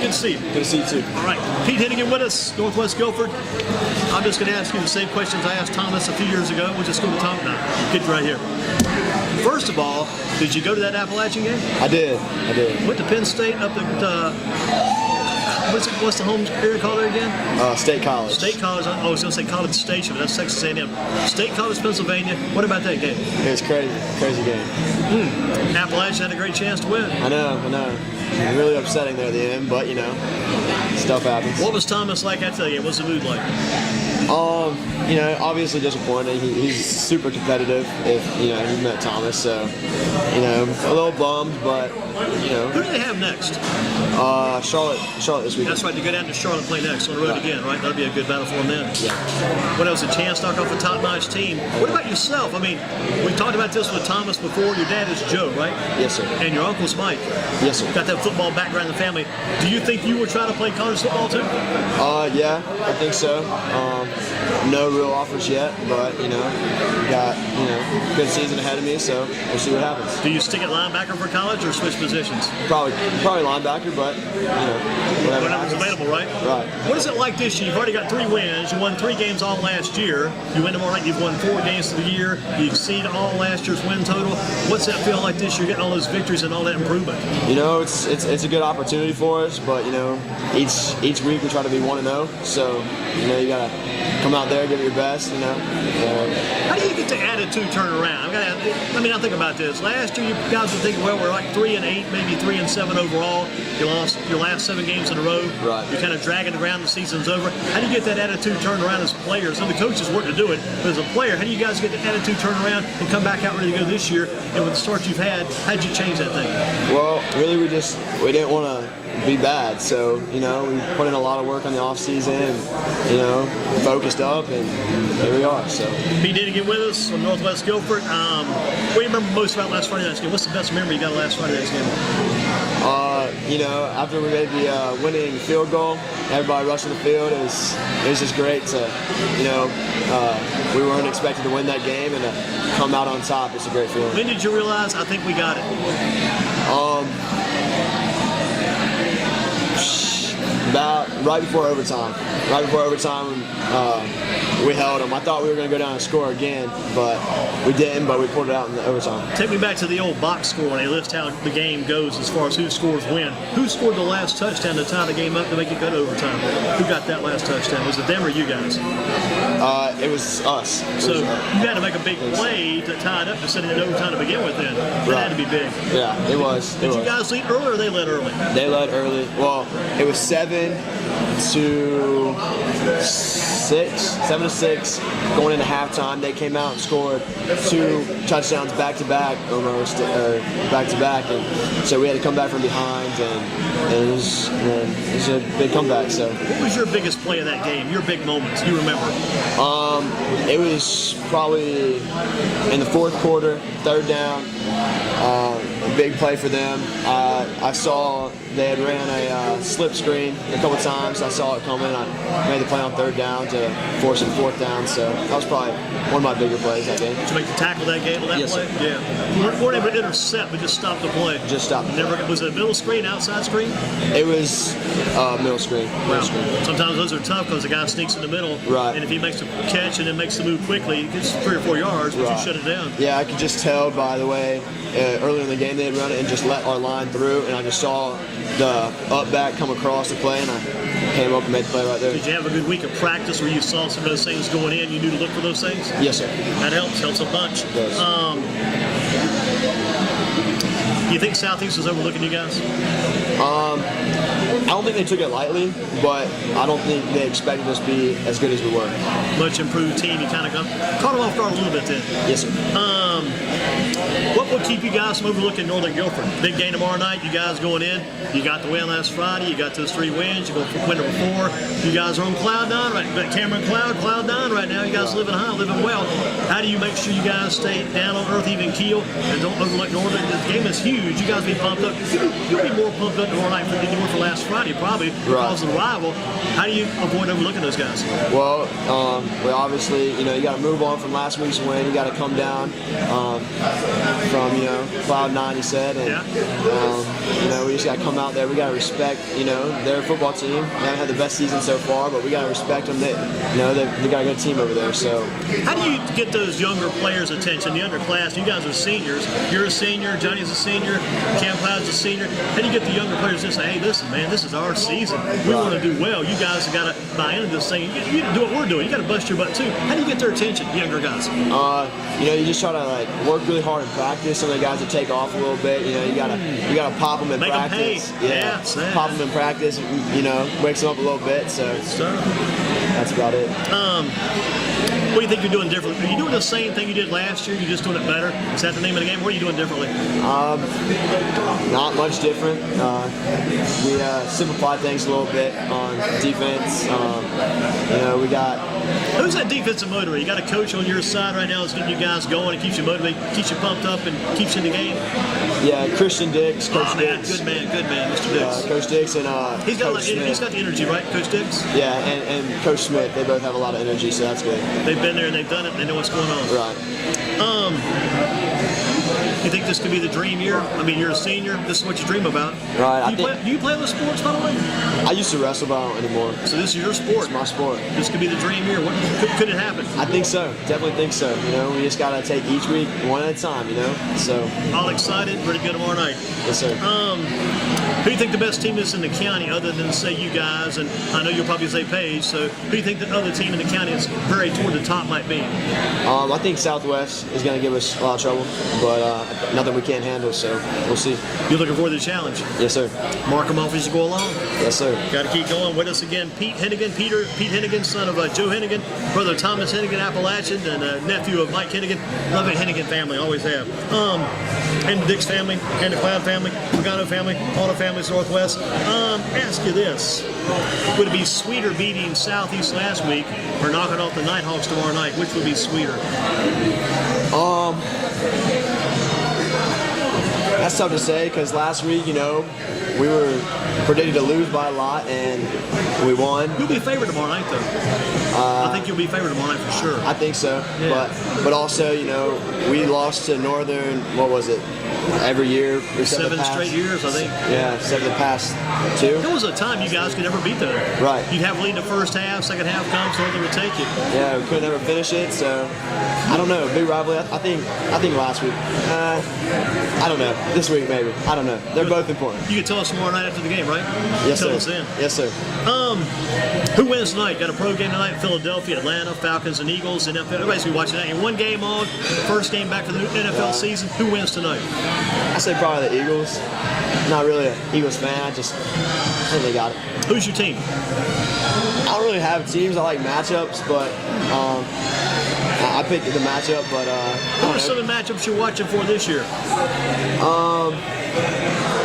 Good to see you. Good to see you too. All right, Pete Hennigan with us, Northwest Guilford. I'm just going to ask you the same questions I asked Thomas a few years ago. We'll just go to Tom now. Kid right here. First of all, did you go to that Appalachian game? I did. Went to Penn State up at what's the home area called there again? State College. State College. I was going to say College Station, but that's Texas A&M. State College, Pennsylvania. What about that game? It was crazy game. Appalachian had a great chance to win. I know. Really upsetting there at the end, but stuff happens. What was Thomas like after the game? What's the mood like? Obviously disappointed. He's super competitive. If you met Thomas, so a little bummed, but Who do they have next? Charlotte this weekend. That's right. To go down to Charlotte and play next on the road again, right? That'll be a good battle for them then. Yeah. What else? A chance to knock off a top-notch team. What about yourself? I mean, we talked about this with Thomas before. Your dad is Joe, right? Yes, sir. And your uncle's Mike. Yes, sir. Got that football background in the family. Do you think you will try to play college football too? Yeah, I think so. No real offers yet, but got good season ahead of me, so we'll see what happens. Do you stick at linebacker for college or switch positions? Probably linebacker, but Whatever's available, right? Right. What is it like this year? You've already got 3 wins. You won 3 games all last year. You win tomorrow night. You've won 4 games of the year. You exceed all last year's win total. What's that feel like this year? Getting all those victories and all that improvement. It's a good opportunity for us, but each week we try to be 1-0. So you gotta come out there, give it your best. How do you get the attitude turned around? I think about this. Last year, you guys were thinking, well, we're like 3-8, maybe 3-7 overall. You lost your last 7 games in a row. Right. You're kind of dragging it around. The season's over. How do you get that attitude turned around as players? And the coaches work to do it, but as a player, how do you guys get the attitude turned around and come back out ready to go this year? And with the start you've had, how did you change that thing? Well, really, we didn't want to be bad, so we put in a lot of work on the off season, and focused up, and here we are. So Pete Hennigan with us from Northwest Guilford. What do you remember most about last Friday night's game? What's the best memory you got of last Friday night's game? After we made the winning field goal, everybody rushing the field. It was just great to, we weren't expected to win that game, and to come out on top. It's a great feeling. When did you realize, I think we got it? About right before overtime. We held them. I thought we were going to go down and score again, but we didn't. But we pulled it out in the overtime. Take me back to the old box score, and they list how the game goes as far as who scores win. Who scored the last touchdown to tie the game up to make it go to overtime? Who got that last touchdown? Was it them or you guys? It was us. So you had to make a big play to tie it up to send it in overtime to begin with. Then that had to be big. Yeah, it was. Did you guys lead early, or they led early? They led early. Well, it was 7-6 going into halftime. They came out and scored 2 touchdowns back to back, and so we had to come back from behind, and it was a big comeback. So what was your biggest play of that game? Your big moments you remember? It was probably in the 4th quarter, 3rd down. A big play for them. I saw they had ran a slip screen a couple times. I saw it coming. I made the play on 3rd down to force it 4th down. So that was probably one of my bigger plays that game. Did you make the tackle that game on that yes, play? Sir. Yeah. You weren't able to intercept, but just stop the play. Just stop. Was it a middle screen, outside screen? It was middle screen. Wow. Sometimes those are tough because the guy sneaks in the middle. Right. And if he makes a catch and then makes the move quickly, he gets 3 or 4 yards, but you shut it down. Yeah, I could just tell by the way earlier in the game they had run it and just let our line through, and I just saw the up back come across the play, and I came up and made the play right there. Did you have a good week of practice where you saw some of those things going in? You knew to look for those things? Yes, sir. That helps a bunch. It does. Do you think Southeast is overlooking you guys? I don't think they took it lightly, but I don't think they expected us to be as good as we were. Much improved team. You kind of caught them off guard a little bit then. Yes, sir. What will keep you guys from overlooking Northern Guilford? Big game tomorrow night. You guys going in. You got the win last Friday. You got those 3 wins. You go for win number 4. You guys are on cloud 9 right now. Cameron cloud 9 right now. You guys living high, living well. How do you make sure you guys stay down on earth, even keel, and don't overlook Northern? The game is huge. huge. You guys be pumped up. You'll be more pumped up tomorrow night than you were for last Friday, probably, because of the rival. How do you avoid overlooking those guys? Well, obviously, you got to move on from last week's win. You got to come down from, cloud 9, he said. And, we just got to come out there. We got to respect, their football team. They haven't had the best season so far, but we got to respect them. They got a good team over there. So, how do you get those younger players' attention? The underclass, you guys are seniors. You're a senior. Johnny's a senior. Cam Cloud's a senior. How do you get the younger players to say, hey, listen, man, this is our season. We want to do well. You guys have got to buy into this thing. You do what we're doing. You got to bust your butt too. How do you get their attention, younger guys? You just try to work really hard in practice. Some of the guys that take off a little bit. You gotta pop them in Make practice. Them pay. Yeah, pop them in practice. Wakes them up a little bit. So that's about it. What do you think you're doing differently? Are you doing the same thing you did last year? You're just doing it better? Is that the name of the game? What are you doing differently? Not much different. We simplified things a little bit on defense. We got. Who's that defensive motivator? You got a coach on your side right now that's getting you guys going and keeps you motivated, keeps you pumped up, and keeps you in the game? Yeah, Christian Dix, Coach Dix. Good man, Mr. Dix. Coach Dix and he's got the energy, right, Coach Dix? Yeah, and Coach Smith. They both have a lot of energy, so that's good. They've been there and they've done it. They know what's going on. Right. You think this could be the dream year? I mean, you're a senior. This is what you dream about. Right. Do you play other sports, by the way? I used to wrestle, but I don't anymore. So this is your sport. It's my sport. This could be the dream year. What could it happen? I think so. Definitely think so. We just gotta take each week one at a time. So. All excited, ready to go tomorrow night. Yes, sir. Who do you think the best team is in the county, other than say you guys? And I know you'll probably say Page. So who do you think the other team in the county that's very toward the top might be? I think Southwest is gonna give us a lot of trouble, but nothing we can't handle. So we'll see. You're looking forward to the challenge. Yes, sir. Mark them off as you go along. Yes, sir. Got to keep going. With us again, Pete Hennigan, son of Joe Hennigan, brother Thomas Hennigan, Appalachian, and nephew of Mike Hennigan. Love the Hennigan family, always have. And Dick's family, and the Cloud family, Pagano family, all the families Northwest. Ask you this: would it be sweeter beating Southeast last week or knocking off the Nighthawks tomorrow night? Which would be sweeter? That's tough to say because last week, we were predicted to lose by a lot and we won. You'll be favored tomorrow night, though. I think you'll be favored tomorrow night for sure. I think so. Yeah. But also, we lost to Northern. What was it? Every year. 7 straight years, I think. Yeah, 7 the past 2. There was a time you guys could never beat them. Right. You'd have lead the first half, second half comes, Northern would take you. Yeah, we couldn't ever finish it, so I don't know. Big rivalry. I think last week. I don't know. This week maybe. I don't know. They're both important. You can tell us tomorrow night after the game, right? Yes, tell sir. us then. Yes, sir. Who wins tonight? Got a pro game tonight. Philadelphia, Atlanta, Falcons, and Eagles. NFL. Everybody's gonna be watching that. And one game on, first game back for the new NFL season. Who wins tonight? I say probably the Eagles. Not really an Eagles fan. I think they got it. Who's your team? I don't really have teams. I like matchups, but I picked the matchup. But Who are some of the matchups you're watching for this year? I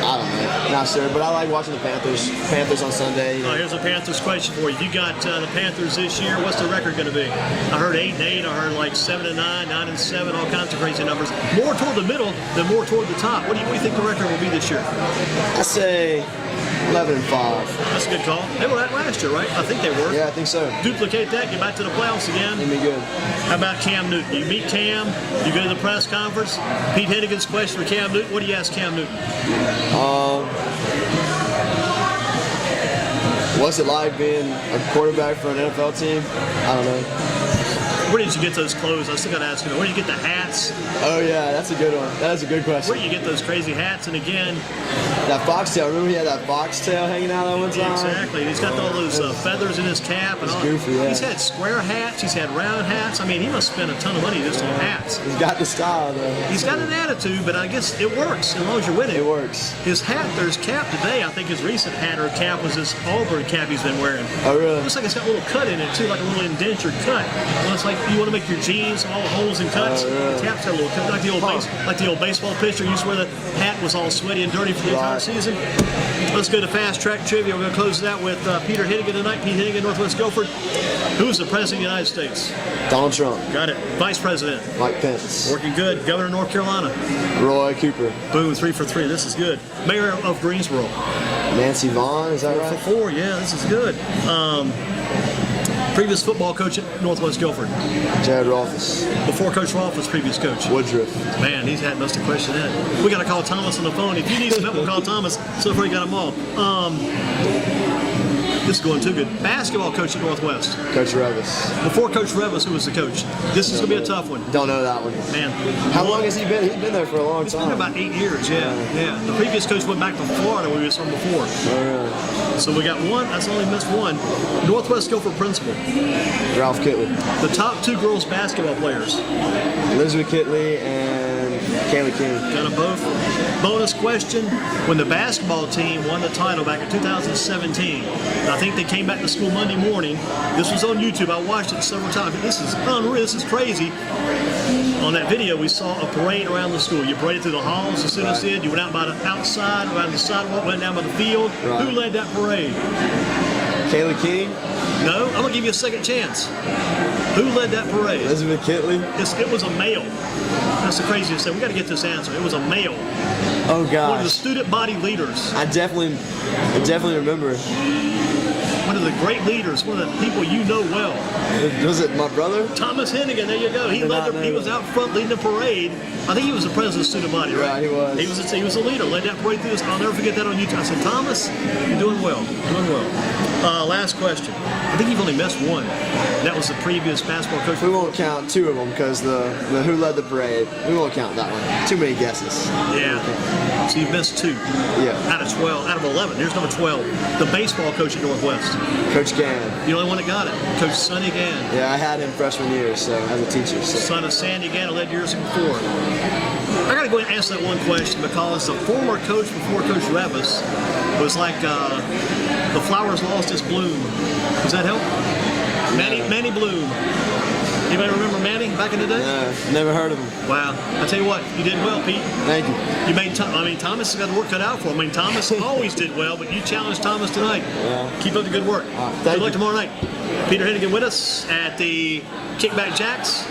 don't know. Not sure, but I like watching the Panthers. Panthers on Sunday. Here's a Panthers question for you. You got the Panthers this year. What's the record going to be? I heard 8-8. I heard like 7-9, 9-7, all kinds of crazy numbers. More toward the middle than more toward the top. What do you think the record will be this year? I say 11-5. That's a good call. They were at last year, right? I think they were. Yeah, I think so. Duplicate that, get back to the playoffs again. It'd be good. How about Cam Newton? You meet Cam, you go to the press conference. Pete Hennigan's question for Cam Newton. What do you ask Cam Newton? What's it like being a quarterback for an NFL team? I don't know. Where did you get those clothes? I still got to ask you. Where did you get the hats? Oh, yeah, that's a good one. That is a good question. Where do you get those crazy hats? And again, that foxtail. Remember he had that foxtail hanging out that one time? Exactly. He's got all those feathers in his cap. And all. Goofy, yeah. He's had square hats. He's had round hats. I mean, he must spend a ton of money just on hats. He's got the style, though. He's got an attitude, but I guess it works as long as you're winning. It works. His hat, there's cap today. I think his recent hat or cap was this Auburn cap he's been wearing. Oh, really? Looks like it's got a little cut in it, too, like a little indentured cut. Well, it's like you want to make your jeans all holes and cuts. Tap's got a little cut, like the old baseball pitcher used to wear. The hat was all sweaty and dirty for the entire season. Let's go to fast track trivia. We're going to close it out with Peter Hennigan tonight. Pete Hennigan, Northwest Guilford. Who is the president of the United States? Donald Trump. Got it. Vice president. Mike Pence. Working good. Governor of North Carolina. Roy Cooper. Boom, 3 for 3. This is good. Mayor of Greensboro. Nancy Vaughn, is that right? 4 for 4. Yeah, this is good. Previous football coach at Northwest Guilford. Jared Rolfes. Before Coach Rolfes, previous coach. Woodruff. Man, he's had most of the question in it. We got to call Thomas on the phone. If you need some help, we'll call Thomas. So far, you got them all. This is going too good. Basketball coach at Northwest. Coach Revis. Before Coach Revis, who was the coach? This is going to be a tough one. Don't know that one. Man. How long has he been? He's been there for a long time. He's been there about 8 years, yeah. The previous coach went back to Florida where he was from before. Oh, So we got one. That's only missed one. Northwest Guilford principal. Ralph Kitley. The top 2 girls basketball players. Elizabeth Kitley and Kaylee King. Got them both. Bonus question. When the basketball team won the title back in 2017, and I think they came back to school Monday morning. This was on YouTube. I watched it several times. This is unreal. This is crazy. On that video, we saw a parade around the school. You paraded through the halls, the students did. You went out by the outside, around the sidewalk, went down by the field. Right. Who led that parade? Kaylee King. No, I'm gonna give you a second chance. Who led that parade? Elizabeth Kitley. It was a male. That's the craziest thing. We got to get this answer. It was a male. Oh gosh. One of the student body leaders. I definitely remember. One of the great leaders. One of the people you know well. Was it my brother? Thomas Hennigan. There you go. He was out front leading the parade. I think he was the president of the student body, right? Yeah, he was. He was a leader. Led that parade through this. I'll never forget that on YouTube. I said, Thomas, you're doing well. Doing well. Last question. I think you've only missed one. That was the previous basketball coach. We won't count 2 of them because the who led the parade. We won't count that one. Too many guesses. Yeah. So you've missed 2. Yeah. Out of 12. Out of 11. Here's number 12. The baseball coach at Northwest. Coach Gann. The only one that got it. Coach Sonny Gann. Yeah, I had him freshman year, so as a teacher. So. Son of Sandy Gann, who led years before. I got to go ahead and answer that one question because the former coach before Coach Revis was like the flowers lost its bloom. Does that help? Manny Bloom. Anybody remember Manny back in the day? No, never heard of him. Wow. I tell you what, you did well, Pete. Thank you. You made. Thomas has got the work cut out for him. I mean, Thomas always did well, but you challenged Thomas tonight. Yeah. Keep up the good work. Thank Good luck you. tomorrow night. Peter Hennigan with us at the Kickback Jacks.